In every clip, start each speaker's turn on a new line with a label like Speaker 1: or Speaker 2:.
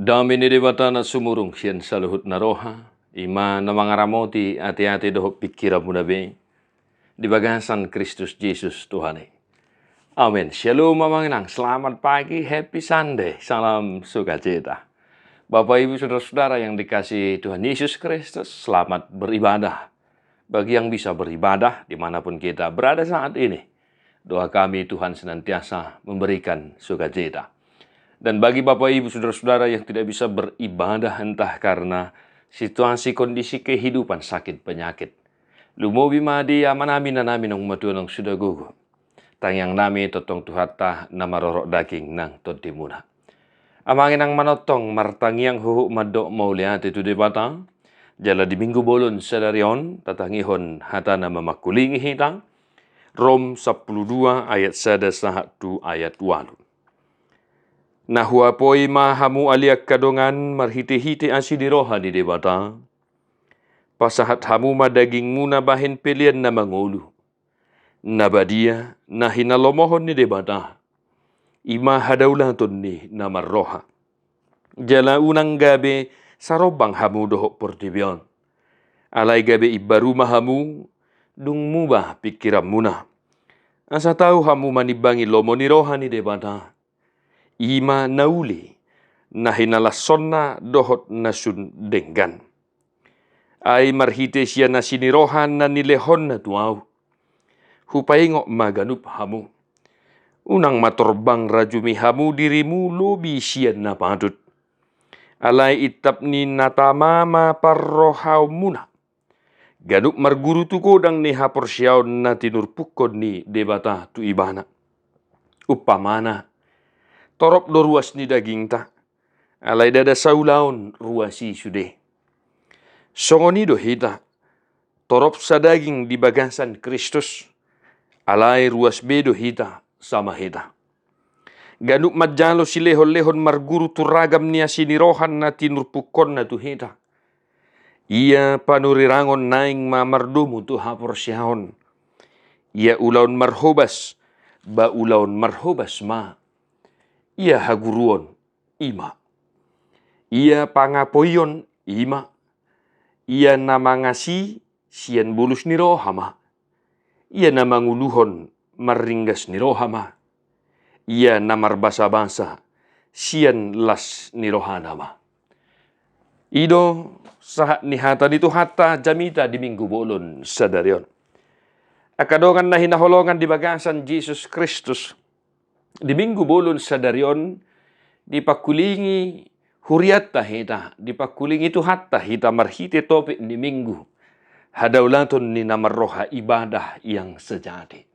Speaker 1: Damini debata na sumurung siyan sa luhut na roha, ima na mga ramoti ati-ati doho pikira mo na be, di bagasan Kristus Jesus Tuhan. Amin. Shalom mamanginang, selamat pagi, happy Sunday, salam sukacita. Bapak Ibu Saudara-saudara yang dikasihi Tuhan Yesus Kristus, selamat beribadah. Bagi yang bisa beribadah dimanapun kita berada saat ini, doa kami Tuhan senantiasa memberikan sukacita. Dan bagi Bapak Ibu Saudara-saudara yang tidak bisa beribadah entah karena situasi kondisi kehidupan sakit penyakit, lumobi madi amanami na namin ang matulang sudah gugu. Tangyang nami totong tuhata na marorok daging ng tonti muna. Amangin ang manotong martangyang huhu madok mauliat itu di batang. Jala di minggu bolon sadarion tatangihon hata na mamakulingi hitang. Rom 12 ayat 1 ayat 8. Nahua poi mahamu aliak kadongan marhiti-hiti asidiroha di debata. Pasahat hamu madaging muna bahin pilihan na mangulu. Nabadia na hinalomohon ni debata. Ima hadaulatun ni namarroha. Jala unang gabi sarobang hamu dohok portibion. Alay gabi ibaru mahamu dung mubah pikiran muna. Asa tahu hamu manibangi lomo ni roha ni debata. Ima nauli na hinalasonna dohot nasun denggan. Ay marhite siya na sinirohan na nilehon na tuaw. Hupaingok maganup hamu. Unang matorbang rajumi hamu dirimu lobi siya na patut. Alay itap ni natamama parrohaw muna. Ganup marguru tukodang ni haporsyaw na tinurpukod ni debata tu ibana. Upamana. Torop do ruas ni daging ta. Alay dada saulaon ruasi sude. Songoni do hita. Torop sa daging di bagasan Kristus. Alay ruas bedo hita sama hita. Ganuk madjalo si lehon-lehon marguru turagam niya sinirohan na tinurpukon na tu hita. Ia panurirangon naing mamardumu tu haporsyahon. Ia ulaon marhobas. Ba ulaon marhobas ma. Ia haguruon ima. Ia pangapoyon ima. Ia namangasi sian bulus ni rohama. Ia namanguluhon maringgas ni rohama. Ia namarbasa-basa sian las ni rohanama. Ido sahat ni hata dito hata jamita di minggu bolon sadarion. Akadongan na hinaholongan di bagasan Jesus Kristus. Di minggu bolon sadarion, dipakulingi huriat tahita, dipakulingi itu hatta hita marhite topik di minggu. Hadaulaton ni namarroha ibadah yang sejati.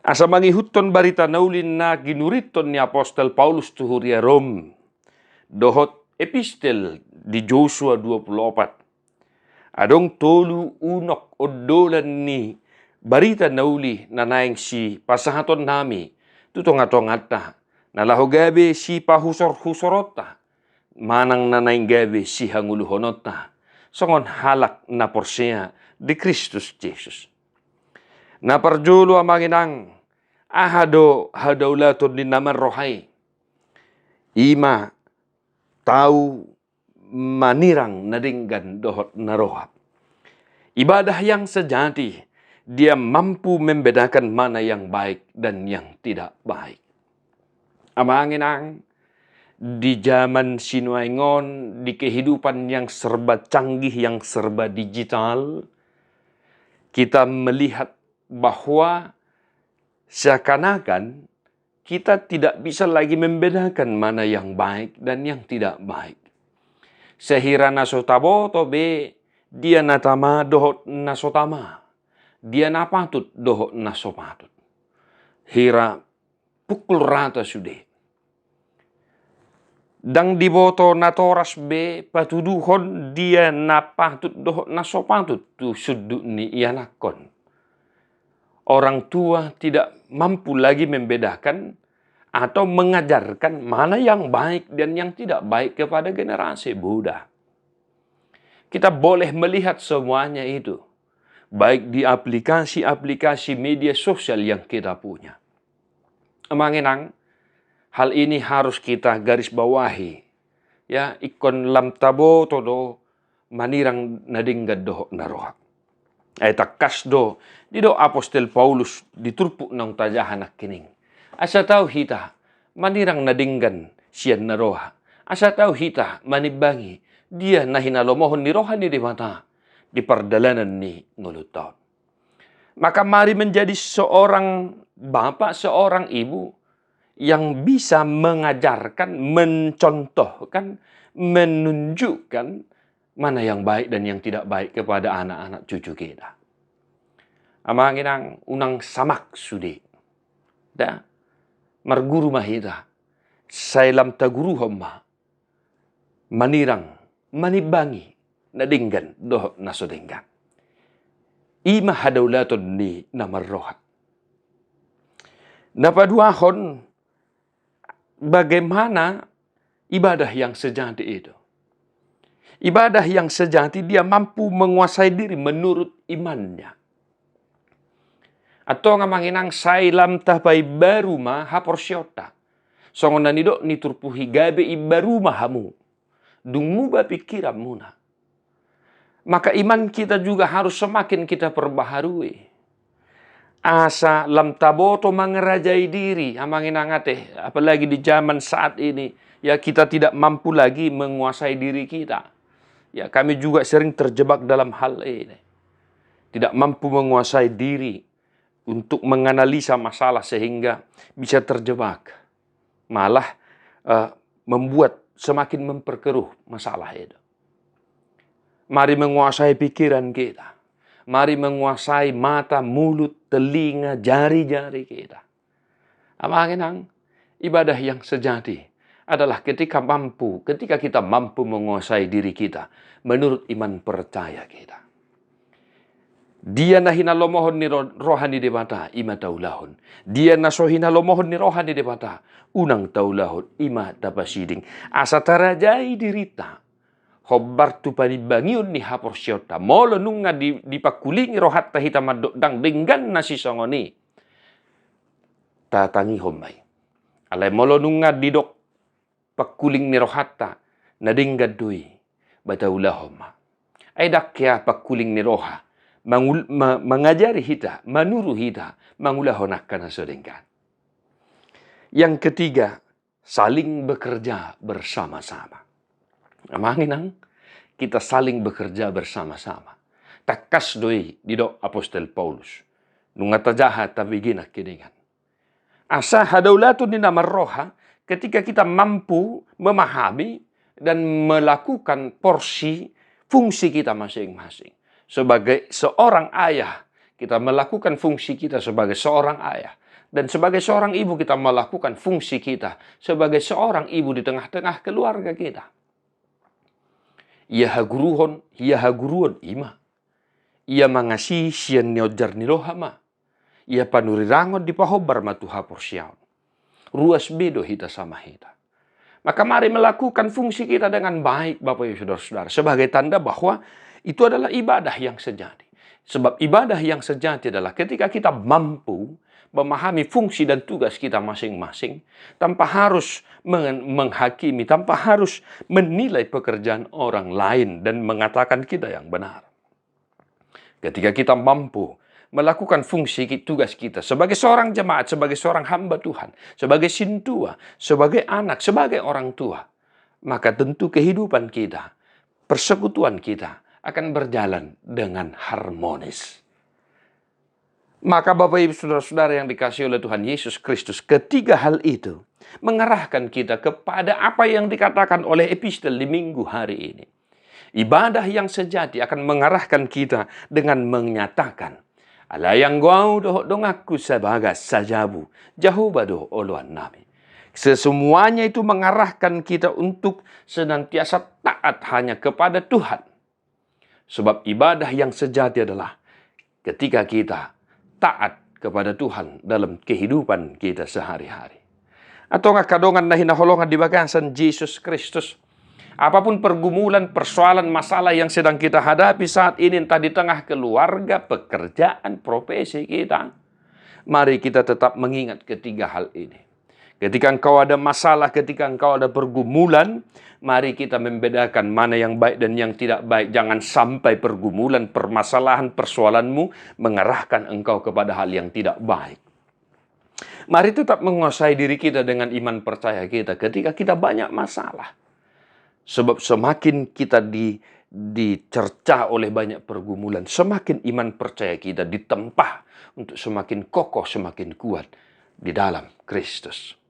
Speaker 1: Asa mangihuton barita naulin na ginuriton ni Apostol Paulus tu huria Rom. Dohot epistel di Joshua 24. Adong tolu unok odolan ni barita nauli na naing si pasahaton nami tutongatongata na lahogabe si pahusor-husorota manang na naing gabe si hanguluhonota songon halak na porsya di Kristus Jesus. Na parjulo amanginang ahado hadaulaton ni naman rohay ima tau manirang nadinggan dohot na roha. Ibadah yang sejati dia mampu membedakan mana yang baik dan yang tidak baik. Amanginang di zaman sinuaingon, di kehidupan yang serba canggih, yang serba digital, kita melihat bahwa seakan-akan kita tidak bisa lagi membedakan mana yang baik dan yang tidak baik. Sehira nasotabo tobe dia natama dohot nasotama. Dia napatut dohot nasopatut. Hira pukul rata sude. Dang diboto natoras be patuduhon dia napatut dohot nasopatut tu sudut ni ianakon. Orang tua tidak mampu lagi membedakan atau mengajarkan mana yang baik dan yang tidak baik kepada generasi muda. Kita boleh melihat semuanya itu. Baik di aplikasi-aplikasi media sosial yang kita punya. Amanginang, Hal ini harus kita garis bawahi. Ya, ikon lam tabo todo manirang nadinggad doho naroha. Ay takas do, di do Apostol Paulus diturpuk ng tajahanak kining. Asa tau hita, manirang nadinggan siya naroha. Asa tau hita, manibangi, dia na hinalomohon ni roha ni dimata, di pardalanan ni nulutaw. Maka mari menjadi seorang bapak, seorang ibu yang bisa mengajarkan, mencontohkan, menunjukkan mana yang baik dan yang tidak baik kepada anak-anak cucu kita. Amangin ang unang samak sudi. Da, marguru mahita, sailam taguru homma, manirang, manibangi, nadinggan, doh nasodinggan. Ima hadawlaton ni namarroha. Napaduahon, bagaimana ibadah yang sejati itu. Ibadah yang sejati dia mampu menguasai diri menurut imannya. Atau ngamanginang sailam tapai baruma haporsyota. Songon nanido niturpuhi gabe ibaruma hamu. Dungmu bapikiram muna. Maka iman kita juga harus semakin kita perbaharui. Asa lam taboto mengerajai diri. Amanginang ate, apalagi di zaman saat ini. Ya kita tidak mampu lagi menguasai diri kita. Ya kami juga sering terjebak dalam hal ini. Tidak mampu menguasai diri untuk menganalisa masalah sehingga bisa terjebak. Malah membuat semakin memperkeruh masalah itu. Mari menguasai pikiran kita. Mari menguasai mata, mulut, telinga, jari-jari kita. Amanginang ibadah yang sejati adalah ketika kita mampu menguasai diri kita menurut iman percaya kita. Dia na hinalomohon ni rohani di mata, ima taulahon. Dia na so hinalomohon ni rohani di mata, unang taulahon, ima tapasiding. Asa tarajai dirita, hobar tu panibangion ni haporsyota. Molo nunga dipakulingi rohat tahita madodang dinggan na si songoni. Tatangi homay. Alay molo nunga didok pakuling ni rohata na dinggad dui bataulahoma. Ay dakya pakuling ni roha. Mengajari hita, manuru hita, mangulahonak na sodingkan. Yang ketiga, saling bekerja bersama-sama. Amanginang kita saling bekerja bersama-sama. Takas doi didok Apostol Paulus. Nungata jahat tabigina kiningan. Asa hadaulatun ni namarroha ketika kita mampu memahami dan melakukan porsi fungsi kita masing-masing. Sebagai seorang ayah, kita melakukan fungsi kita sebagai seorang ayah. Dan sebagai seorang ibu, kita melakukan fungsi kita sebagai seorang ibu di tengah-tengah keluarga kita. Ia haguruhon ima. Ia mangasihi siyan niojar nilohama. Ia panurirangon di pahobar matuha porsyaon. Ruas bedo hita sama hita. Maka mari melakukan fungsi kita dengan baik, Bapak Ibu Saudara-saudara. Sebagai tanda bahwa itu adalah ibadah yang sejati. Sebab ibadah yang sejati adalah ketika kita mampu memahami fungsi dan tugas kita masing-masing tanpa harus menghakimi, tanpa harus menilai pekerjaan orang lain dan mengatakan kita yang benar. Ketika kita mampu melakukan fungsi tugas kita sebagai seorang jemaat, sebagai seorang hamba Tuhan, sebagai sintua, sebagai anak, sebagai orang tua, maka tentu kehidupan kita, persekutuan kita akan berjalan dengan harmonis. Maka Bapak Ibu Saudara-saudara yang dikasihi oleh Tuhan Yesus Kristus, ketiga hal itu mengarahkan kita kepada apa yang dikatakan oleh epistel di minggu hari ini. Ibadah yang sejati akan mengarahkan kita dengan menyatakan, alayang gau doh dongaku sebagai sajabu, jauh badoh oluan nami. Sesemuanya itu mengarahkan kita untuk senantiasa taat hanya kepada Tuhan. Sebab ibadah yang sejati adalah ketika kita taat kepada Tuhan dalam kehidupan kita sehari-hari. Atau kadongan na hinaholongan di bagasan Yesus Kristus. Apapun pergumulan, persoalan, masalah yang sedang kita hadapi saat ini, entah di tengah keluarga, pekerjaan, profesi kita, mari kita tetap mengingat ketiga hal ini. Ketika engkau ada masalah, ketika engkau ada pergumulan, mari kita membedakan mana yang baik dan yang tidak baik. Jangan sampai pergumulan, permasalahan, persoalanmu mengarahkan engkau kepada hal yang tidak baik. Mari tetap menguasai diri kita dengan iman percaya kita ketika kita banyak masalah. Sebab semakin kita dicercah oleh banyak pergumulan, semakin iman percaya kita ditempa untuk semakin kokoh, semakin kuat di dalam Kristus.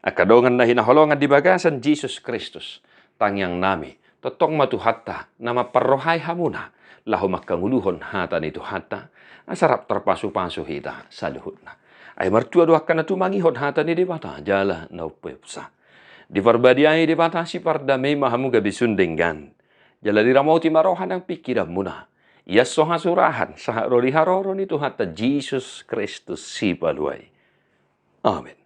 Speaker 1: Akadongan na hinaholongan di bagasan Jesus Kristus, tangyang nami, totong matuhatta, nama parrohay hamuna, lahu makanguluhon hatan itu hatta, asarap terpasu-pasu hita sa luhut na. Ay martua doakan na tumangihon hatan ni dibata, jala na upepsa. Di parbadiay dibata si pardamay mahamu gabisundenggan. Jala diramauti marohan ang pikiran muna. Yaso hasurahan sa roli haroron itu hatta Jesus Kristus si paluay. Amen.